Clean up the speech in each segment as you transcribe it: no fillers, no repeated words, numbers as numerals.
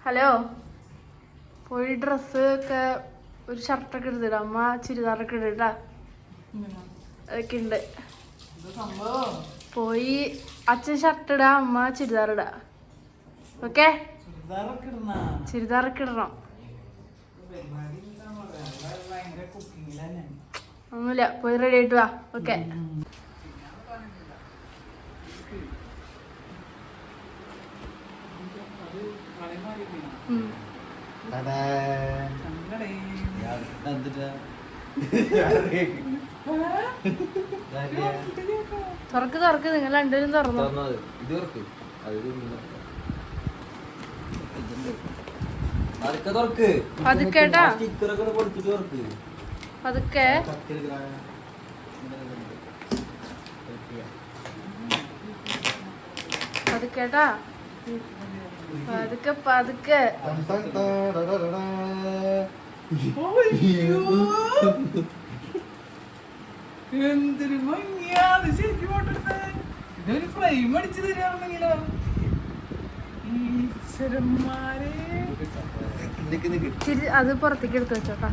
Hello, പോയി dress ഒക്കെ ഒരു ഷർട്ടൊക്കെ എടുത്തിടാം. അമ്മ ചുരിദാറൊക്കെ ഇടാ, അതൊക്കെ ഉണ്ട്. പോയി അച്ഛൻ ഷർട്ട് ഇടാ, അമ്മ ചുരിദാർ ഇടാ. ഓക്കെ, ചുരിദാറൊക്കെ ഇടണം. ഒന്നുമില്ല, പോയി റെഡി ആയിട്ട് വാ. ഓക്കെ. തുറക്ക് നിങ്ങൾ രണ്ടുപേരും തുറന്നു. പതുക്കേട്ടാ, പതുക്കെ പതുക്കേട്ടാ, പതുക്കെ പതുക്കെ. എന്തൊരു ഭംഗിയാണ് ശരിക്കും പോട്ടെടുത്ത്. ഇതൊരു ഫ്രെയിം അടിച്ചു തരാണെങ്കിലോ ഈശ്വരന്മാരെ. അത് പുറത്തേക്ക് എടുത്തു വെച്ചോട്ടാ.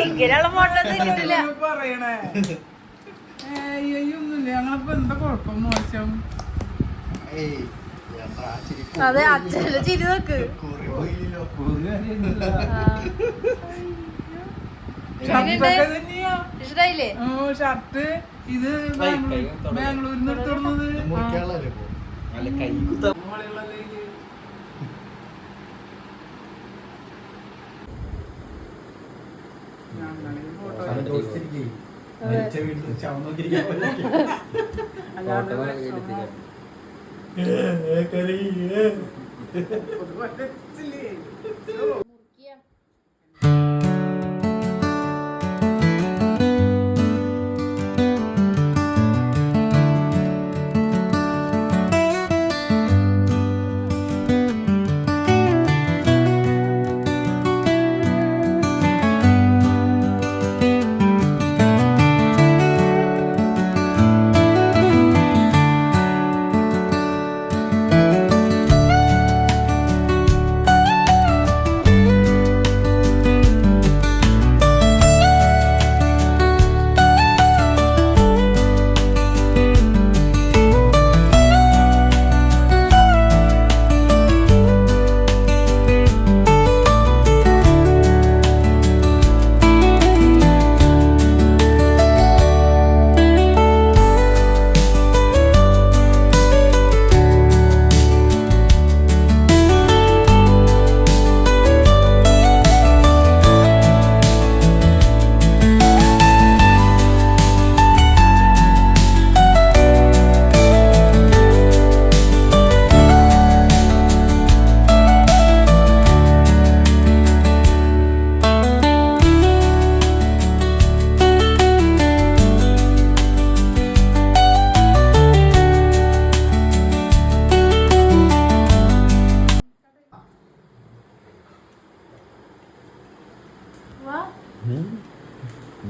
ഇങ്ങനെയുള്ള ഫോട്ടോ കിട്ടില്ല. പറയണേ ഒന്നുമില്ല. ഞങ്ങളിപ്പോ എന്താ കുഴപ്പം മോശം? അതെ, അച്ഛൻ്റെ ചിരി നോക്ക്. ഇഷ്ടായില്ലേ ഷർട്ട്? ഇത് ബാംഗ്ലൂരിൽ നിന്ന് എടുത്തോടുന്നത്.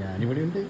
ഞാനിവിടെ ഉണ്ട്.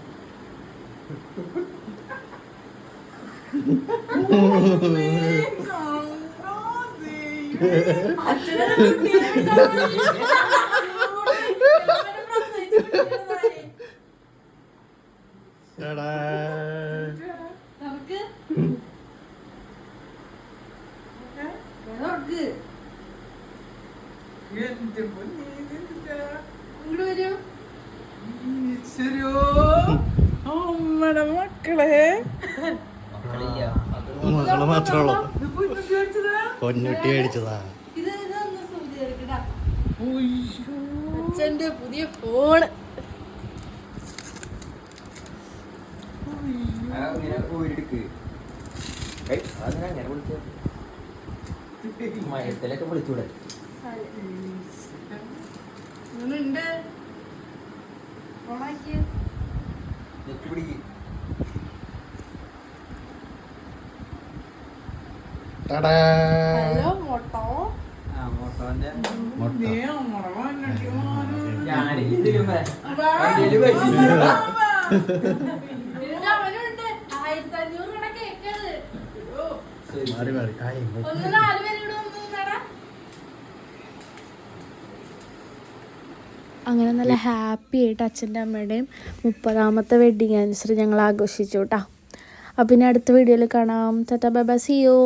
അമ്മടെ മക്കളെ മക്കള് മാത്രമുള്ളൂ. പൊന്നുട്ടി മേടിച്ചതാ. അച്ഛന്റെ പുതിയ ഫോണ്. മയത്തിലൊക്കെ വിളിച്ചൂടെ? Hello Moto. മോട്ടോ അവനുണ്ട് 1500 കേക്കാണ്. മാറി മാറി ഒന്ന് 4 പേരും കൂടെ ഒന്ന് നിന്നടാ. അങ്ങനെ നല്ല ഹാപ്പി ആയിട്ട് അച്ഛൻ്റെ അമ്മയുടെയും 30ാമത്തെ വെഡ്ഡിങ് ആനിവേഴ്സറി ഞങ്ങൾ ആഘോഷിച്ചു കേട്ടോ. അപ്പം പിന്നെ അടുത്ത വീഡിയോയിൽ കാണാം. Tata bye bye, see U.